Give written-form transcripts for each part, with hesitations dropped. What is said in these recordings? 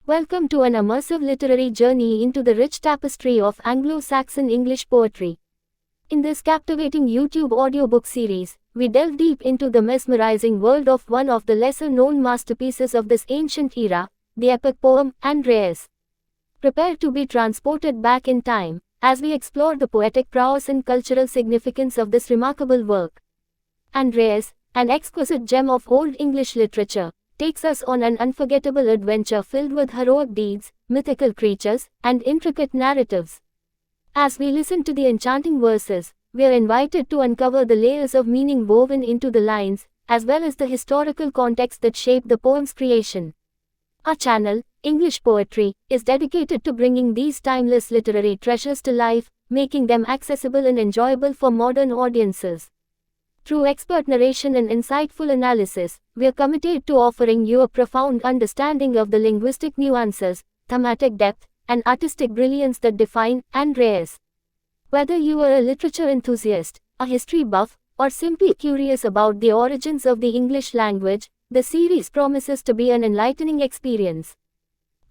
Welcome to an immersive literary journey into the rich tapestry of Anglo-Saxon English poetry. In this captivating YouTube audiobook series, we delve deep into the mesmerizing world of one of the lesser-known masterpieces of this ancient era, the epic poem, Andreas. Prepare to be transported back in time, as we explore the poetic prowess and cultural significance of this remarkable work. Andreas, an exquisite gem of Old English literature, takes us on an unforgettable adventure filled with heroic deeds, mythical creatures, and intricate narratives. As we listen to the enchanting verses, we are invited to uncover the layers of meaning woven into the lines, as well as the historical context that shaped the poem's creation. Our channel, English Poetry, is dedicated to bringing these timeless literary treasures to life, making them accessible and enjoyable for modern audiences. Through expert narration and insightful analysis, we are committed to offering you a profound understanding of the linguistic nuances, thematic depth, and artistic brilliance that define Andreas. Whether you are a literature enthusiast, a history buff, or simply curious about the origins of the English language, the series promises to be an enlightening experience.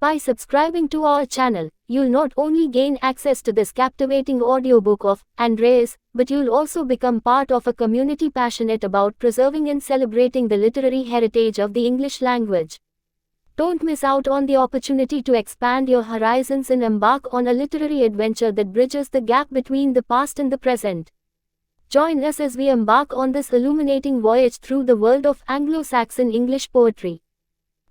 By subscribing to our channel, you'll not only gain access to this captivating audiobook of Andreas, but you'll also become part of a community passionate about preserving and celebrating the literary heritage of the English language. Don't miss out on the opportunity to expand your horizons and embark on a literary adventure that bridges the gap between the past and the present. Join us as we embark on this illuminating voyage through the world of Anglo-Saxon English poetry.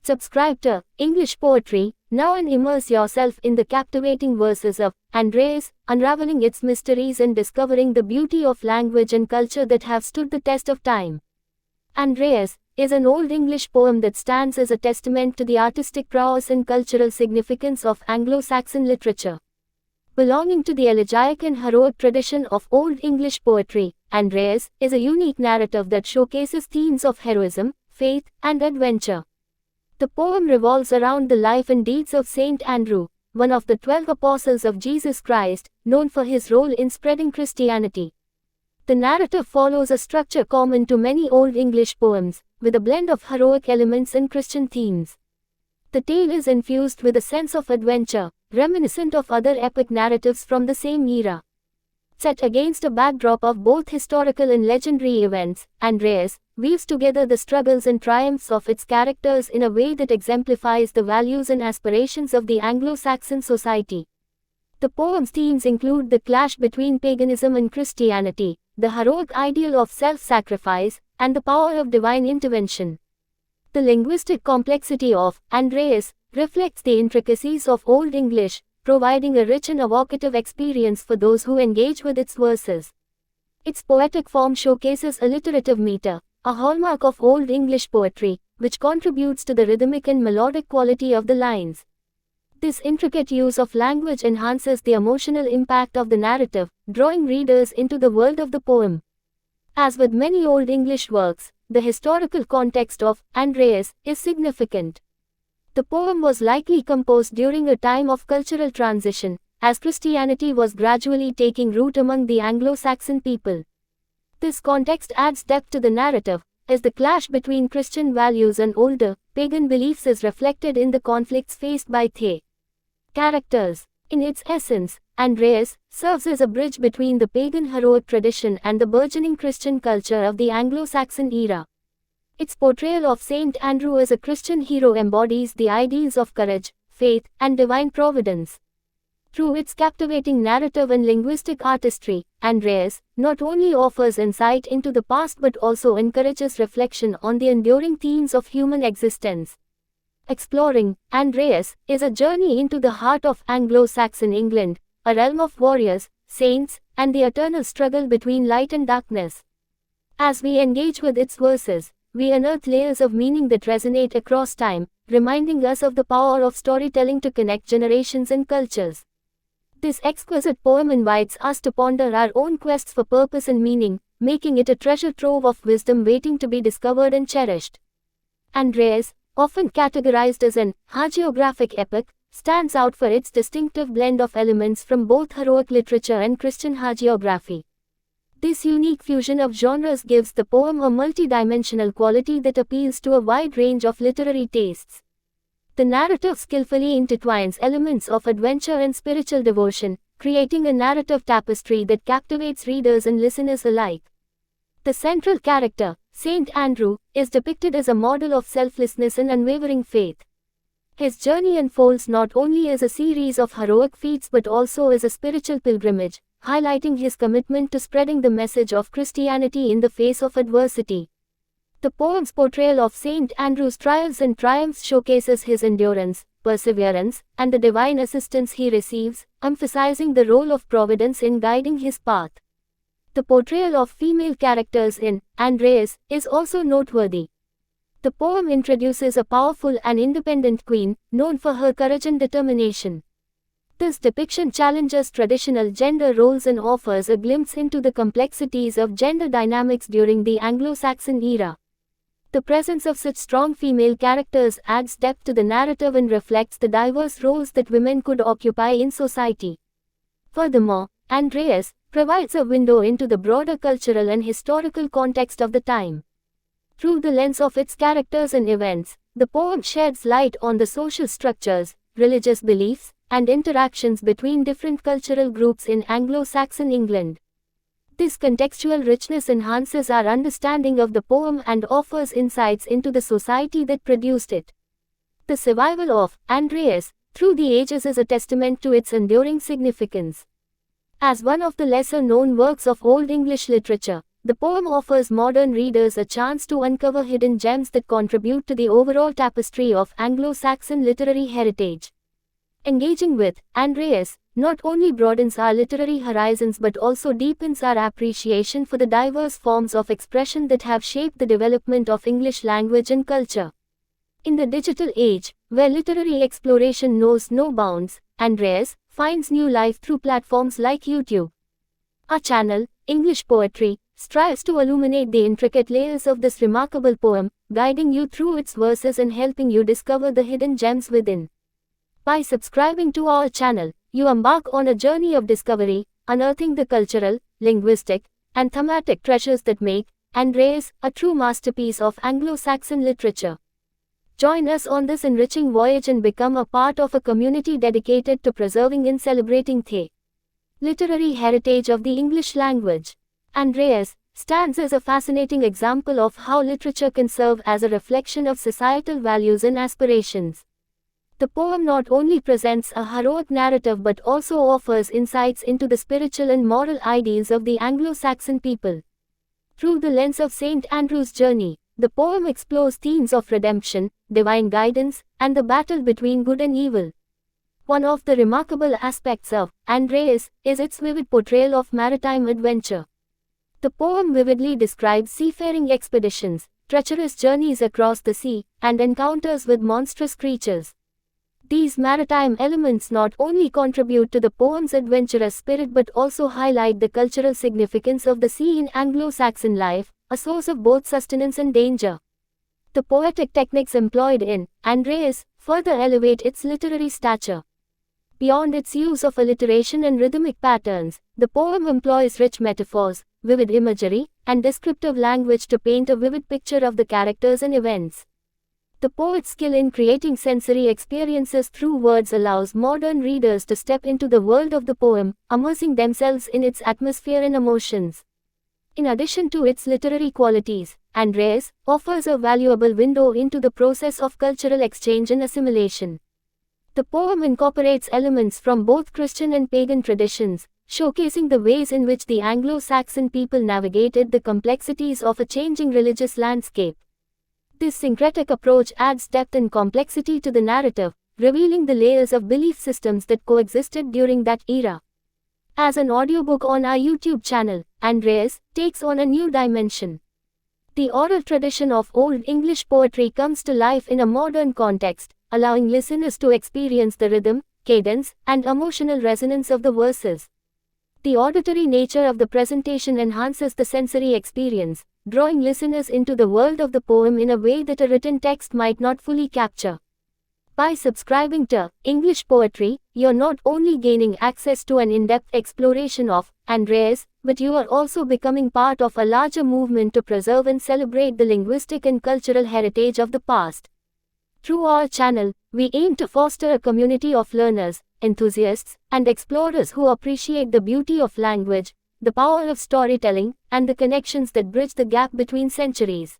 Subscribe to English Poetry now and immerse yourself in the captivating verses of Andreas, unraveling its mysteries and discovering the beauty of language and culture that have stood the test of time. Andreas is an Old English poem that stands as a testament to the artistic prowess and cultural significance of Anglo-Saxon literature. Belonging to the elegiac and heroic tradition of Old English poetry, Andreas is a unique narrative that showcases themes of heroism, faith, and adventure. The poem revolves around the life and deeds of Saint Andrew, one of the 12 apostles of Jesus Christ, known for his role in spreading Christianity. The narrative follows a structure common to many Old English poems, with a blend of heroic elements and Christian themes. The tale is infused with a sense of adventure, reminiscent of other epic narratives from the same era. Set against a backdrop of both historical and legendary events, Andreas weaves together the struggles and triumphs of its characters in a way that exemplifies the values and aspirations of the Anglo-Saxon society. The poem's themes include the clash between paganism and Christianity, the heroic ideal of self-sacrifice, and the power of divine intervention. The linguistic complexity of Andreas reflects the intricacies of Old English, providing a rich and evocative experience for those who engage with its verses. Its poetic form showcases alliterative meter, a hallmark of Old English poetry, which contributes to the rhythmic and melodic quality of the lines. This intricate use of language enhances the emotional impact of the narrative, drawing readers into the world of the poem. As with many Old English works, the historical context of Andreas is significant. The poem was likely composed during a time of cultural transition, as Christianity was gradually taking root among the Anglo-Saxon people. This context adds depth to the narrative, as the clash between Christian values and older, pagan beliefs is reflected in the conflicts faced by the characters. In its essence, Andreas serves as a bridge between the pagan heroic tradition and the burgeoning Christian culture of the Anglo-Saxon era. Its portrayal of Saint Andrew as a Christian hero embodies the ideals of courage, faith, and divine providence. Through its captivating narrative and linguistic artistry, Andreas not only offers insight into the past but also encourages reflection on the enduring themes of human existence. Exploring Andreas is a journey into the heart of Anglo-Saxon England, a realm of warriors, saints, and the eternal struggle between light and darkness. As we engage with its verses, we unearth layers of meaning that resonate across time, reminding us of the power of storytelling to connect generations and cultures. This exquisite poem invites us to ponder our own quests for purpose and meaning, making it a treasure trove of wisdom waiting to be discovered and cherished. Andreas, often categorized as an hagiographic epic, stands out for its distinctive blend of elements from both heroic literature and Christian hagiography. This unique fusion of genres gives the poem a multi-dimensional quality that appeals to a wide range of literary tastes. The narrative skillfully intertwines elements of adventure and spiritual devotion, creating a narrative tapestry that captivates readers and listeners alike. The central character, Saint Andrew, is depicted as a model of selflessness and unwavering faith. His journey unfolds not only as a series of heroic feats but also as a spiritual pilgrimage, highlighting his commitment to spreading the message of Christianity in the face of adversity. The poem's portrayal of Saint Andrew's trials and triumphs showcases his endurance, perseverance, and the divine assistance he receives, emphasizing the role of providence in guiding his path. The portrayal of female characters in Andreas is also noteworthy. The poem introduces a powerful and independent queen, known for her courage and determination. This depiction challenges traditional gender roles and offers a glimpse into the complexities of gender dynamics during the Anglo-Saxon era. The presence of such strong female characters adds depth to the narrative and reflects the diverse roles that women could occupy in society. Furthermore, Andreas provides a window into the broader cultural and historical context of the time. Through the lens of its characters and events, the poem sheds light on the social structures, religious beliefs, and interactions between different cultural groups in Anglo-Saxon England. This contextual richness enhances our understanding of the poem and offers insights into the society that produced it. The survival of Andreas through the ages is a testament to its enduring significance. As one of the lesser-known works of Old English literature, the poem offers modern readers a chance to uncover hidden gems that contribute to the overall tapestry of Anglo-Saxon literary heritage. Engaging with Andreas not only broadens our literary horizons but also deepens our appreciation for the diverse forms of expression that have shaped the development of English language and culture. In the digital age, where literary exploration knows no bounds, Andreas finds new life through platforms like YouTube. Our channel, English Poetry, strives to illuminate the intricate layers of this remarkable poem, guiding you through its verses and helping you discover the hidden gems within. By subscribing to our channel, you embark on a journey of discovery, unearthing the cultural, linguistic, and thematic treasures that make Andreas a true masterpiece of Anglo-Saxon literature. Join us on this enriching voyage and become a part of a community dedicated to preserving and celebrating the literary heritage of the English language. Andreas stands as a fascinating example of how literature can serve as a reflection of societal values and aspirations. The poem not only presents a heroic narrative but also offers insights into the spiritual and moral ideals of the Anglo-Saxon people. Through the lens of Saint Andrew's journey, the poem explores themes of redemption, divine guidance, and the battle between good and evil. One of the remarkable aspects of Andreas is its vivid portrayal of maritime adventure. The poem vividly describes seafaring expeditions, treacherous journeys across the sea, and encounters with monstrous creatures. These maritime elements not only contribute to the poem's adventurous spirit but also highlight the cultural significance of the sea in Anglo-Saxon life, a source of both sustenance and danger. The poetic techniques employed in Andreas further elevate its literary stature. Beyond its use of alliteration and rhythmic patterns, the poem employs rich metaphors, vivid imagery, and descriptive language to paint a vivid picture of the characters and events. The poet's skill in creating sensory experiences through words allows modern readers to step into the world of the poem, immersing themselves in its atmosphere and emotions. In addition to its literary qualities, Andreas offers a valuable window into the process of cultural exchange and assimilation. The poem incorporates elements from both Christian and pagan traditions, showcasing the ways in which the Anglo-Saxon people navigated the complexities of a changing religious landscape. This syncretic approach adds depth and complexity to the narrative, revealing the layers of belief systems that coexisted during that era. As an audiobook on our YouTube channel, Andreas takes on a new dimension. The oral tradition of Old English poetry comes to life in a modern context, allowing listeners to experience the rhythm, cadence, and emotional resonance of the verses. The auditory nature of the presentation enhances the sensory experience, drawing listeners into the world of the poem in a way that a written text might not fully capture. By subscribing to English Poetry, you're not only gaining access to an in-depth exploration of Andreas, but you are also becoming part of a larger movement to preserve and celebrate the linguistic and cultural heritage of the past. Through our channel, we aim to foster a community of learners, enthusiasts, and explorers who appreciate the beauty of language, the power of storytelling, and the connections that bridge the gap between centuries.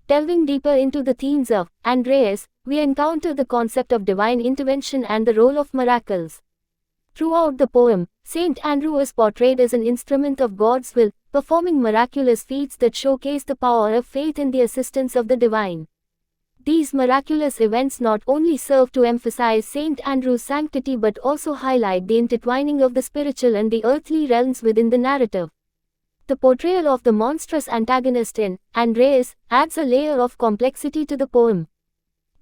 Delving deeper into the themes of Andreas, we encounter the concept of divine intervention and the role of miracles. Throughout the poem, Saint Andrew is portrayed as an instrument of God's will, performing miraculous feats that showcase the power of faith in the assistance of the divine. These miraculous events not only serve to emphasize Saint Andrew's sanctity but also highlight the intertwining of the spiritual and the earthly realms within the narrative. The portrayal of the monstrous antagonist in Andreas adds a layer of complexity to the poem.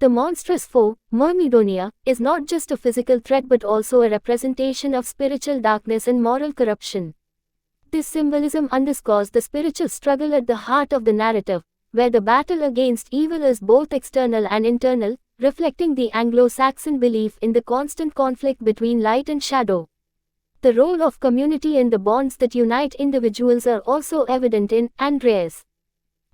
The monstrous foe, Myrmidonia, is not just a physical threat but also a representation of spiritual darkness and moral corruption. This symbolism underscores the spiritual struggle at the heart of the narrative, where the battle against evil is both external and internal, reflecting the Anglo-Saxon belief in the constant conflict between light and shadow. The role of community and the bonds that unite individuals are also evident in Andreas.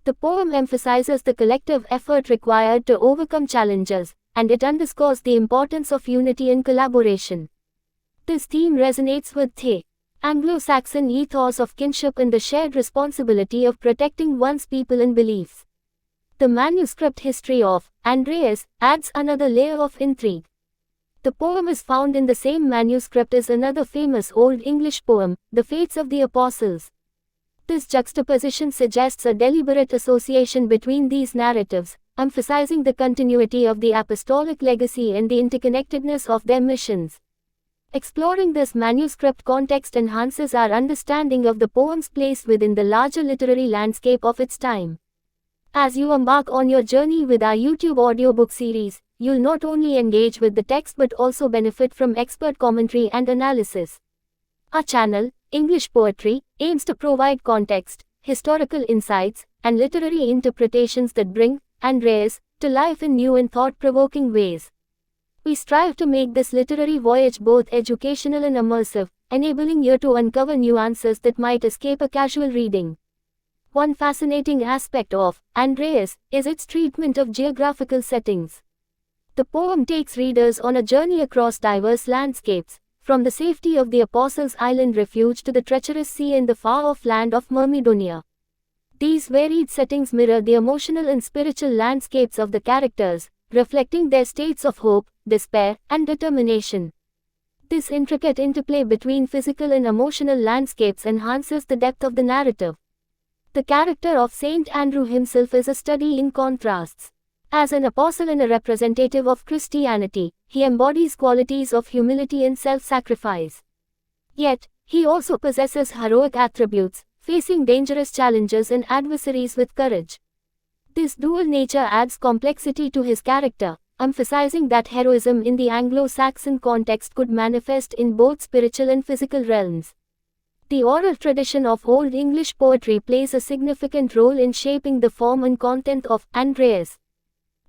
The poem emphasizes the collective effort required to overcome challenges, and it underscores the importance of unity and collaboration. This theme resonates with the Anglo-Saxon ethos of kinship and the shared responsibility of protecting one's people and beliefs. The manuscript history of Andreas adds another layer of intrigue. The poem is found in the same manuscript as another famous Old English poem, The Fates of the Apostles. This juxtaposition suggests a deliberate association between these narratives, emphasizing the continuity of the apostolic legacy and the interconnectedness of their missions. Exploring this manuscript context enhances our understanding of the poem's place within the larger literary landscape of its time. As you embark on your journey with our YouTube audiobook series, you'll not only engage with the text but also benefit from expert commentary and analysis. Our channel, English Poetry, aims to provide context, historical insights, and literary interpretations that bring Andreas to life in new and thought-provoking ways. We strive to make this literary voyage both educational and immersive, enabling you to uncover nuances that might escape a casual reading. One fascinating aspect of Andreas is its treatment of geographical settings. The poem takes readers on a journey across diverse landscapes, from the safety of the Apostles' Island refuge to the treacherous sea and the far-off land of Myrmidonia. These varied settings mirror the emotional and spiritual landscapes of the characters, reflecting their states of hope, despair, and determination. This intricate interplay between physical and emotional landscapes enhances the depth of the narrative. The character of Saint Andrew himself is a study in contrasts. As an apostle and a representative of Christianity, he embodies qualities of humility and self-sacrifice. Yet, he also possesses heroic attributes, facing dangerous challenges and adversaries with courage. This dual nature adds complexity to his character, emphasizing that heroism in the Anglo-Saxon context could manifest in both spiritual and physical realms. The oral tradition of Old English poetry plays a significant role in shaping the form and content of Andreas.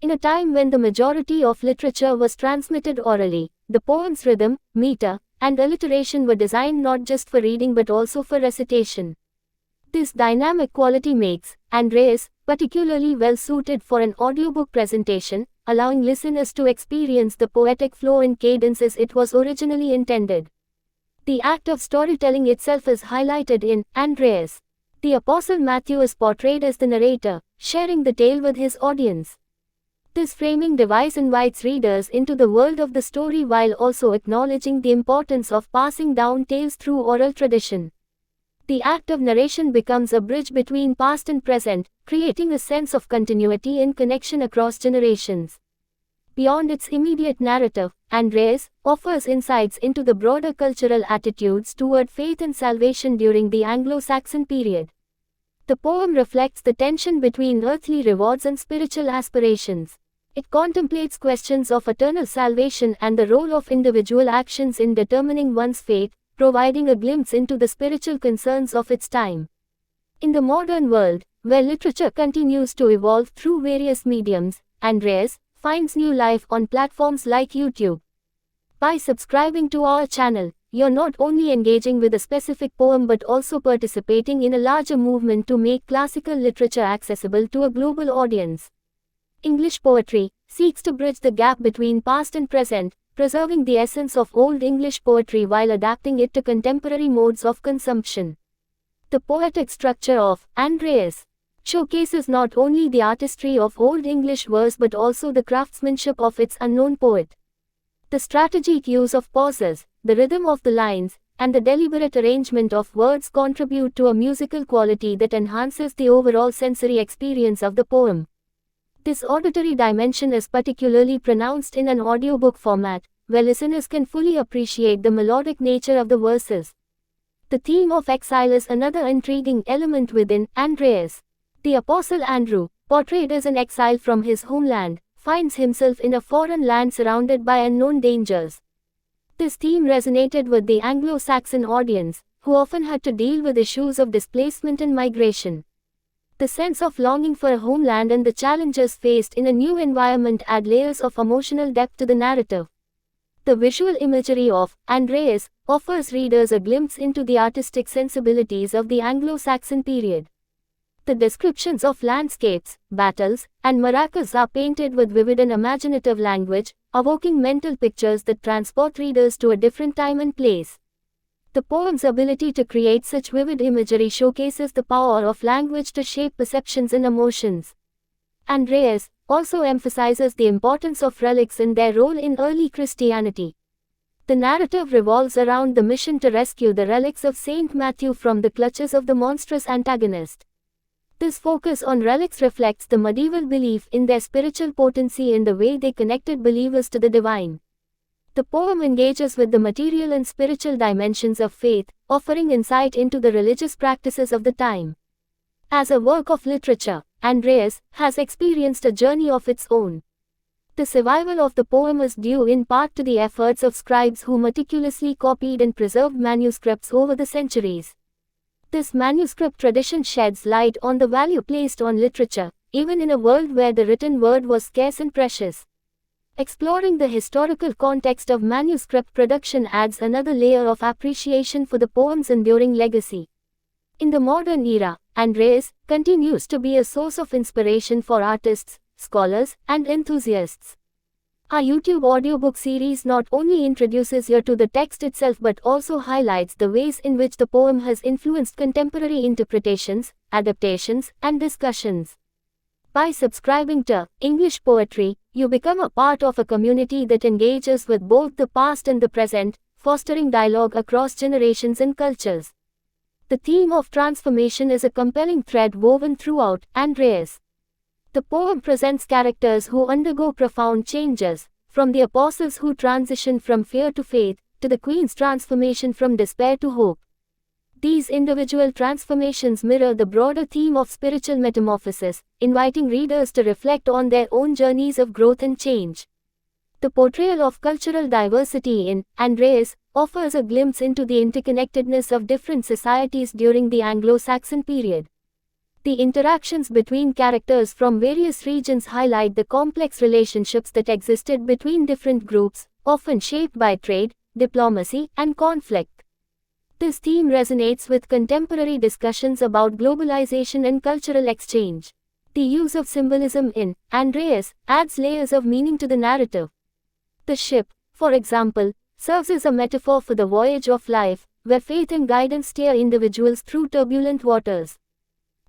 In a time when the majority of literature was transmitted orally, the poem's rhythm, meter, and alliteration were designed not just for reading but also for recitation. This dynamic quality makes Andreas particularly well suited for an audiobook presentation, allowing listeners to experience the poetic flow and cadence as it was originally intended. The act of storytelling itself is highlighted in Andreas. The Apostle Matthew is portrayed as the narrator, sharing the tale with his audience. This framing device invites readers into the world of the story while also acknowledging the importance of passing down tales through oral tradition. The act of narration becomes a bridge between past and present, creating a sense of continuity and connection across generations. Beyond its immediate narrative, Andreas offers insights into the broader cultural attitudes toward faith and salvation during the Anglo-Saxon period. The poem reflects the tension between earthly rewards and spiritual aspirations. It contemplates questions of eternal salvation and the role of individual actions in determining one's fate, providing a glimpse into the spiritual concerns of its time. In the modern world, where literature continues to evolve through various mediums, Andreas finds new life on platforms like YouTube. By subscribing to our channel, you're not only engaging with a specific poem but also participating in a larger movement to make classical literature accessible to a global audience. English Poetry seeks to bridge the gap between past and present, preserving the essence of Old English poetry while adapting it to contemporary modes of consumption. The poetic structure of Andreas showcases not only the artistry of Old English verse but also the craftsmanship of its unknown poet. The strategic use of pauses, the rhythm of the lines, and the deliberate arrangement of words contribute to a musical quality that enhances the overall sensory experience of the poem. This auditory dimension is particularly pronounced in an audiobook format, where listeners can fully appreciate the melodic nature of the verses. The theme of exile is another intriguing element within Andreas. The Apostle Andrew, portrayed as an exile from his homeland, finds himself in a foreign land surrounded by unknown dangers. This theme resonated with the Anglo-Saxon audience, who often had to deal with issues of displacement and migration. The sense of longing for a homeland and the challenges faced in a new environment add layers of emotional depth to the narrative. The visual imagery of Andreas offers readers a glimpse into the artistic sensibilities of the Anglo-Saxon period. The descriptions of landscapes, battles, and miracles are painted with vivid and imaginative language, evoking mental pictures that transport readers to a different time and place. The poem's ability to create such vivid imagery showcases the power of language to shape perceptions and emotions. Andreas also emphasizes the importance of relics and their role in early Christianity. The narrative revolves around the mission to rescue the relics of Saint Matthew from the clutches of the monstrous antagonist. This focus on relics reflects the medieval belief in their spiritual potency and the way they connected believers to the divine. The poem engages with the material and spiritual dimensions of faith, offering insight into the religious practices of the time. As a work of literature, Andreas has experienced a journey of its own. The survival of the poem is due in part to the efforts of scribes who meticulously copied and preserved manuscripts over the centuries. This manuscript tradition sheds light on the value placed on literature, even in a world where the written word was scarce and precious. Exploring the historical context of manuscript production adds another layer of appreciation for the poem's enduring legacy. In the modern era, Andreas continues to be a source of inspiration for artists, scholars, and enthusiasts. Our YouTube audiobook series not only introduces you to the text itself but also highlights the ways in which the poem has influenced contemporary interpretations, adaptations, and discussions. By subscribing to English Poetry, you become a part of a community that engages with both the past and the present, fostering dialogue across generations and cultures. The theme of transformation is a compelling thread woven throughout Andreas. The poem presents characters who undergo profound changes, from the apostles who transition from fear to faith, to the queen's transformation from despair to hope. These individual transformations mirror the broader theme of spiritual metamorphosis, inviting readers to reflect on their own journeys of growth and change. The portrayal of cultural diversity in Andreas offers a glimpse into the interconnectedness of different societies during the Anglo-Saxon period. The interactions between characters from various regions highlight the complex relationships that existed between different groups, often shaped by trade, diplomacy, and conflict. This theme resonates with contemporary discussions about globalization and cultural exchange. The use of symbolism in Andreas adds layers of meaning to the narrative. The ship, for example, serves as a metaphor for the voyage of life, where faith and guidance steer individuals through turbulent waters.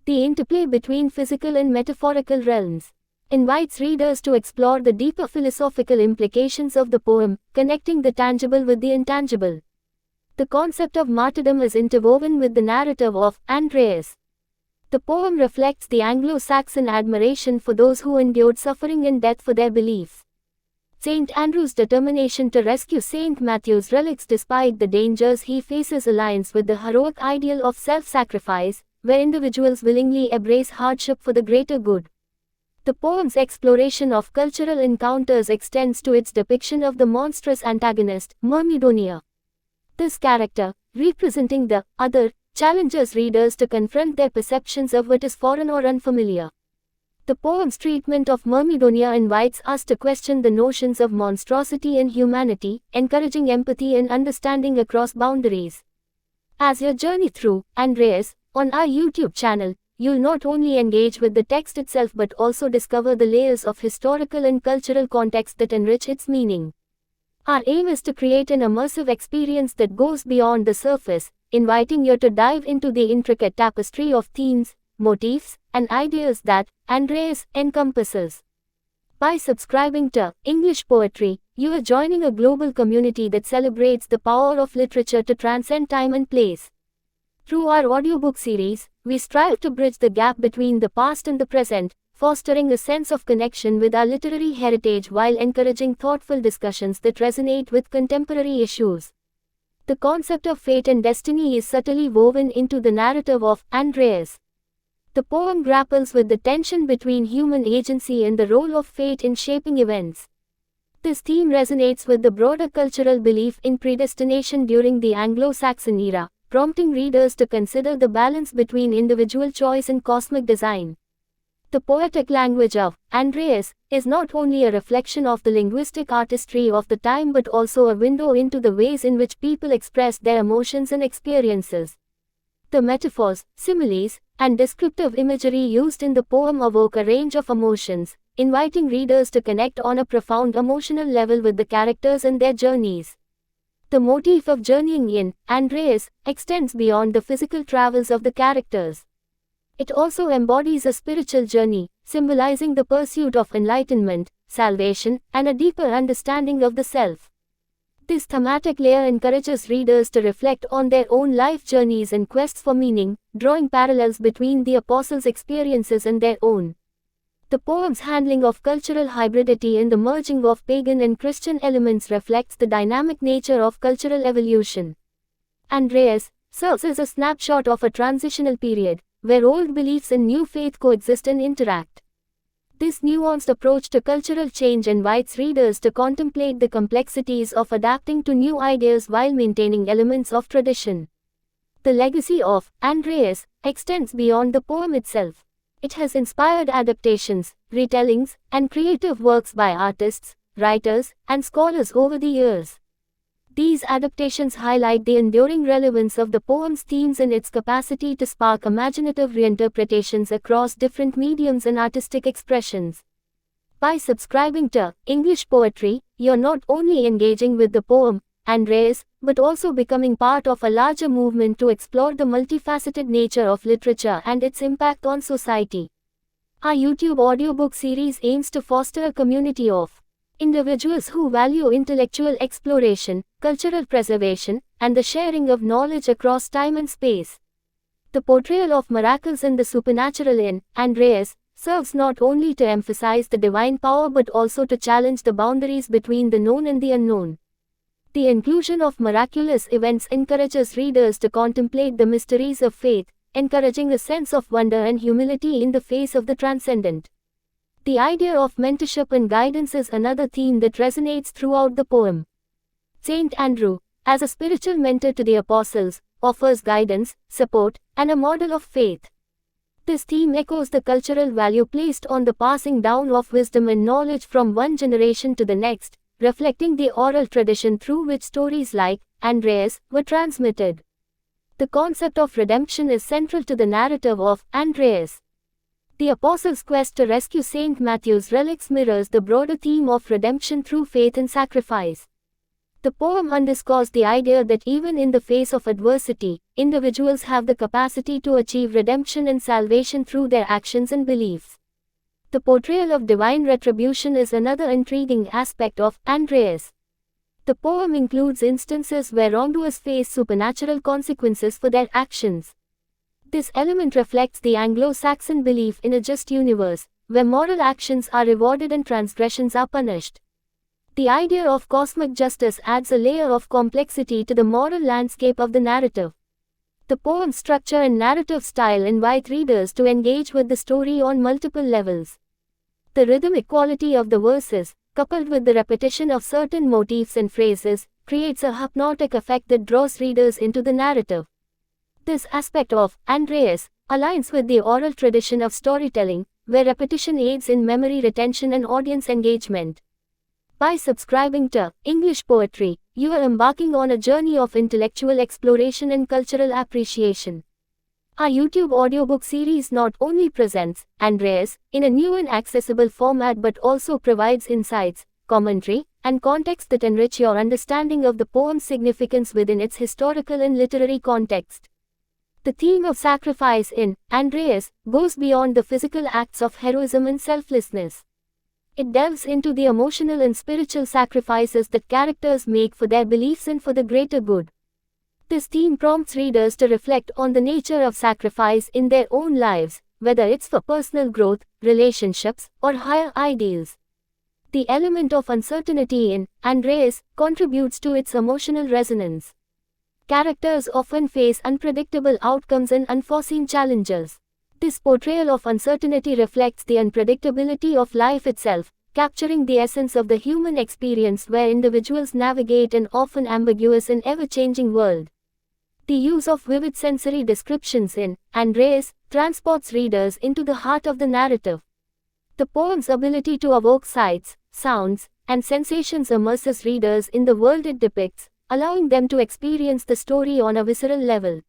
The interplay between physical and metaphorical realms invites readers to explore the deeper philosophical implications of the poem, connecting the tangible with the intangible. The concept of martyrdom is interwoven with the narrative of Andreas. The poem reflects the Anglo-Saxon admiration for those who endured suffering and death for their beliefs. Saint Andrew's determination to rescue Saint Matthew's relics despite the dangers he faces aligns with the heroic ideal of self-sacrifice, where individuals willingly embrace hardship for the greater good. The poem's exploration of cultural encounters extends to its depiction of the monstrous antagonist, Myrmidonia. This character, representing the other, challenges readers to confront their perceptions of what is foreign or unfamiliar. The poem's treatment of Myrmidonia invites us to question the notions of monstrosity and humanity, encouraging empathy and understanding across boundaries. As you journey through Andreas on our YouTube channel, you'll not only engage with the text itself but also discover the layers of historical and cultural context that enrich its meaning. Our aim is to create an immersive experience that goes beyond the surface, inviting you to dive into the intricate tapestry of themes, motifs, and ideas that Andreas encompasses. By subscribing to English Poetry, you are joining a global community that celebrates the power of literature to transcend time and place. Through our audiobook series, we strive to bridge the gap between the past and the present, fostering a sense of connection with our literary heritage while encouraging thoughtful discussions that resonate with contemporary issues. The concept of fate and destiny is subtly woven into the narrative of Andreas. The poem grapples with the tension between human agency and the role of fate in shaping events. This theme resonates with the broader cultural belief in predestination during the Anglo-Saxon era, prompting readers to consider the balance between individual choice and cosmic design. The poetic language of Andreas is not only a reflection of the linguistic artistry of the time but also a window into the ways in which people express their emotions and experiences. The metaphors, similes, and descriptive imagery used in the poem evoke a range of emotions, inviting readers to connect on a profound emotional level with the characters and their journeys. The motif of journeying in Andreas extends beyond the physical travels of the characters. It also embodies a spiritual journey, symbolizing the pursuit of enlightenment, salvation, and a deeper understanding of the self. This thematic layer encourages readers to reflect on their own life journeys and quests for meaning, drawing parallels between the apostles' experiences and their own. The poem's handling of cultural hybridity and the merging of pagan and Christian elements reflects the dynamic nature of cultural evolution. Andreas serves as a snapshot of a transitional period, where old beliefs and new faith coexist and interact. This nuanced approach to cultural change invites readers to contemplate the complexities of adapting to new ideas while maintaining elements of tradition. The legacy of Andreas extends beyond the poem itself. It has inspired adaptations, retellings, and creative works by artists, writers, and scholars over the years. These adaptations highlight the enduring relevance of the poem's themes and its capacity to spark imaginative reinterpretations across different mediums and artistic expressions. By subscribing to English Poetry, you're not only engaging with the poem, Andreas, but also becoming part of a larger movement to explore the multifaceted nature of literature and its impact on society. Our YouTube audiobook series aims to foster a community of individuals who value intellectual exploration, cultural preservation, and the sharing of knowledge across time and space. The portrayal of miracles and the supernatural in Andreas serves not only to emphasize the divine power but also to challenge the boundaries between the known and the unknown. The inclusion of miraculous events encourages readers to contemplate the mysteries of faith, encouraging a sense of wonder and humility in the face of the transcendent. The idea of mentorship and guidance is another theme that resonates throughout the poem. Saint Andrew, as a spiritual mentor to the apostles, offers guidance, support, and a model of faith. This theme echoes the cultural value placed on the passing down of wisdom and knowledge from one generation to the next, reflecting the oral tradition through which stories like Andreas were transmitted. The concept of redemption is central to the narrative of Andreas. The apostles' quest to rescue Saint Matthew's relics mirrors the broader theme of redemption through faith and sacrifice. The poem underscores the idea that even in the face of adversity, individuals have the capacity to achieve redemption and salvation through their actions and beliefs. The portrayal of divine retribution is another intriguing aspect of Andreas. The poem includes instances where wrongdoers face supernatural consequences for their actions. This element reflects the Anglo-Saxon belief in a just universe, where moral actions are rewarded and transgressions are punished. The idea of cosmic justice adds a layer of complexity to the moral landscape of the narrative. The poem's structure and narrative style invite readers to engage with the story on multiple levels. The rhythmic quality of the verses, coupled with the repetition of certain motifs and phrases, creates a hypnotic effect that draws readers into the narrative. This aspect of Andreas aligns with the oral tradition of storytelling, where repetition aids in memory retention and audience engagement. By subscribing to English Poetry, you are embarking on a journey of intellectual exploration and cultural appreciation. Our YouTube audiobook series not only presents Andreas in a new and accessible format but also provides insights, commentary, and context that enrich your understanding of the poem's significance within its historical and literary context. The theme of sacrifice in Andreas goes beyond the physical acts of heroism and selflessness. It delves into the emotional and spiritual sacrifices that characters make for their beliefs and for the greater good. This theme prompts readers to reflect on the nature of sacrifice in their own lives, whether it's for personal growth, relationships, or higher ideals. The element of uncertainty in Andreas contributes to its emotional resonance. Characters often face unpredictable outcomes and unforeseen challenges. This portrayal of uncertainty reflects the unpredictability of life itself, capturing the essence of the human experience where individuals navigate an often ambiguous and ever-changing world. The use of vivid sensory descriptions in Andreas transports readers into the heart of the narrative. The poem's ability to evoke sights, sounds, and sensations immerses readers in the world it depicts, allowing them to experience the story on a visceral level.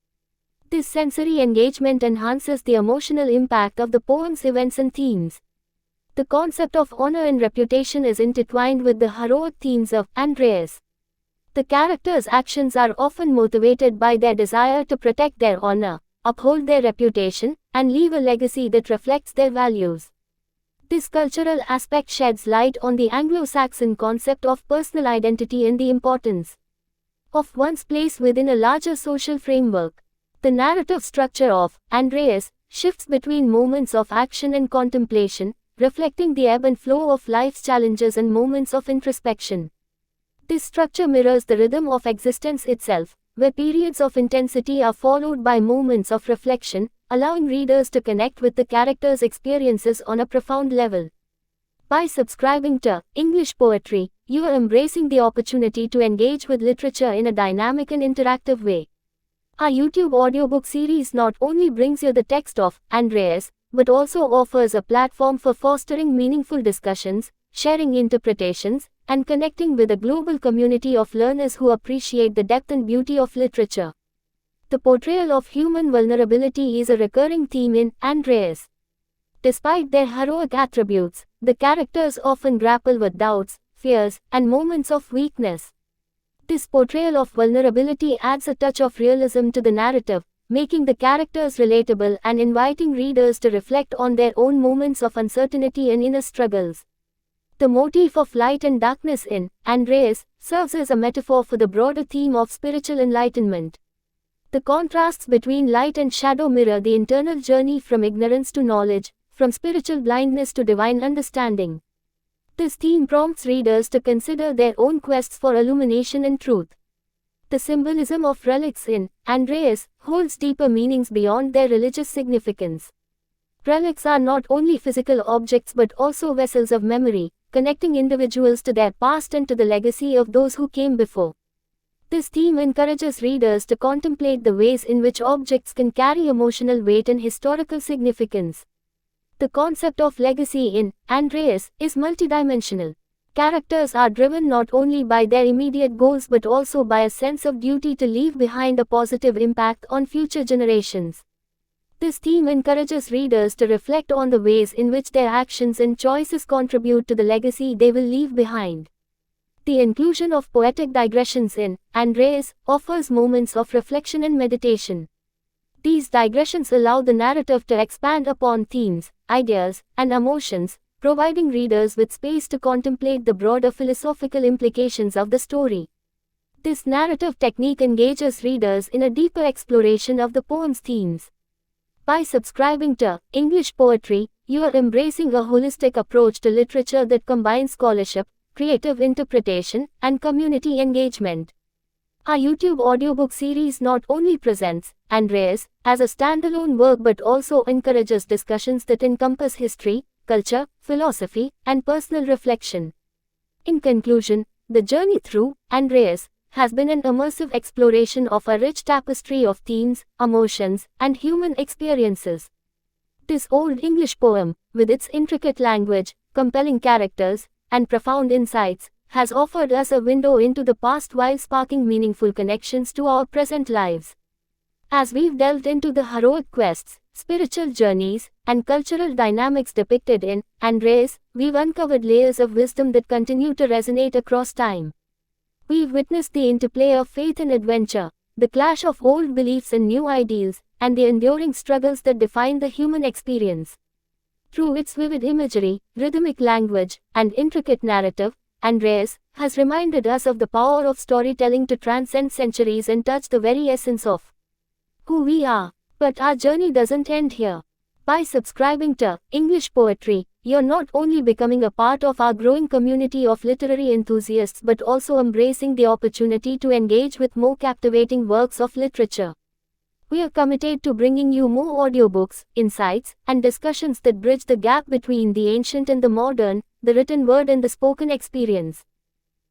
This sensory engagement enhances the emotional impact of the poem's events and themes. The concept of honor and reputation is intertwined with the heroic themes of Andreas. The characters' actions are often motivated by their desire to protect their honor, uphold their reputation, and leave a legacy that reflects their values. This cultural aspect sheds light on the Anglo-Saxon concept of personal identity and the importance of one's place within a larger social framework. The narrative structure of Andreas shifts between moments of action and contemplation, reflecting the ebb and flow of life's challenges and moments of introspection. This structure mirrors the rhythm of existence itself, where periods of intensity are followed by moments of reflection, allowing readers to connect with the characters' experiences on a profound level. By subscribing to English Poetry, you are embracing the opportunity to engage with literature in a dynamic and interactive way. Our YouTube audiobook series not only brings you the text of Andreas, but also offers a platform for fostering meaningful discussions, sharing interpretations, and connecting with a global community of learners who appreciate the depth and beauty of literature. The portrayal of human vulnerability is a recurring theme in Andreas. Despite their heroic attributes, the characters often grapple with doubts, fears, and moments of weakness. This portrayal of vulnerability adds a touch of realism to the narrative, making the characters relatable and inviting readers to reflect on their own moments of uncertainty and inner struggles. The motif of light and darkness in Andreas serves as a metaphor for the broader theme of spiritual enlightenment. The contrasts between light and shadow mirror the internal journey from ignorance to knowledge, from spiritual blindness to divine understanding. This theme prompts readers to consider their own quests for illumination and truth. The symbolism of relics in Andreas holds deeper meanings beyond their religious significance. Relics are not only physical objects but also vessels of memory, connecting individuals to their past and to the legacy of those who came before. This theme encourages readers to contemplate the ways in which objects can carry emotional weight and historical significance. The concept of legacy in Andreas is multidimensional. Characters are driven not only by their immediate goals but also by a sense of duty to leave behind a positive impact on future generations. This theme encourages readers to reflect on the ways in which their actions and choices contribute to the legacy they will leave behind. The inclusion of poetic digressions in Andreas offers moments of reflection and meditation. These digressions allow the narrative to expand upon themes, ideas, and emotions, providing readers with space to contemplate the broader philosophical implications of the story. This narrative technique engages readers in a deeper exploration of the poem's themes. By subscribing to English Poetry, you are embracing a holistic approach to literature that combines scholarship, creative interpretation, and community engagement. Our YouTube audiobook series not only presents Andreas as a standalone work but also encourages discussions that encompass history, culture, philosophy, and personal reflection. In conclusion, the journey through Andreas has been an immersive exploration of a rich tapestry of themes, emotions, and human experiences. This Old English poem, with its intricate language, compelling characters, and profound insights, has offered us a window into the past while sparking meaningful connections to our present lives. As we've delved into the heroic quests, spiritual journeys, and cultural dynamics depicted in Andreas, we've uncovered layers of wisdom that continue to resonate across time. We've witnessed the interplay of faith and adventure, the clash of old beliefs and new ideals, and the enduring struggles that define the human experience. Through its vivid imagery, rhythmic language, and intricate narrative, Andreas has reminded us of the power of storytelling to transcend centuries and touch the very essence of who we are. But our journey doesn't end here. By subscribing to English Poetry, you're not only becoming a part of our growing community of literary enthusiasts but also embracing the opportunity to engage with more captivating works of literature. We are committed to bringing you more audiobooks, insights, and discussions that bridge the gap between the ancient and the modern, the written word and the spoken experience.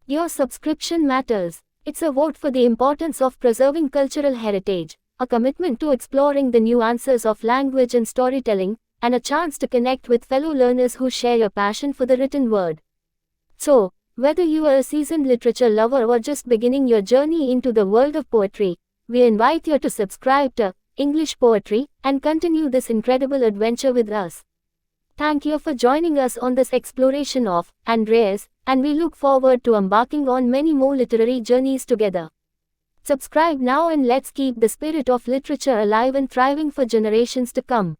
Your subscription matters. It's a vote for the importance of preserving cultural heritage, a commitment to exploring the nuances of language and storytelling, and a chance to connect with fellow learners who share your passion for the written word. So, whether you are a seasoned literature lover or just beginning your journey into the world of poetry, we invite you to subscribe to English Poetry and continue this incredible adventure with us. Thank you for joining us on this exploration of Andreas, and we look forward to embarking on many more literary journeys together. Subscribe now and let's keep the spirit of literature alive and thriving for generations to come.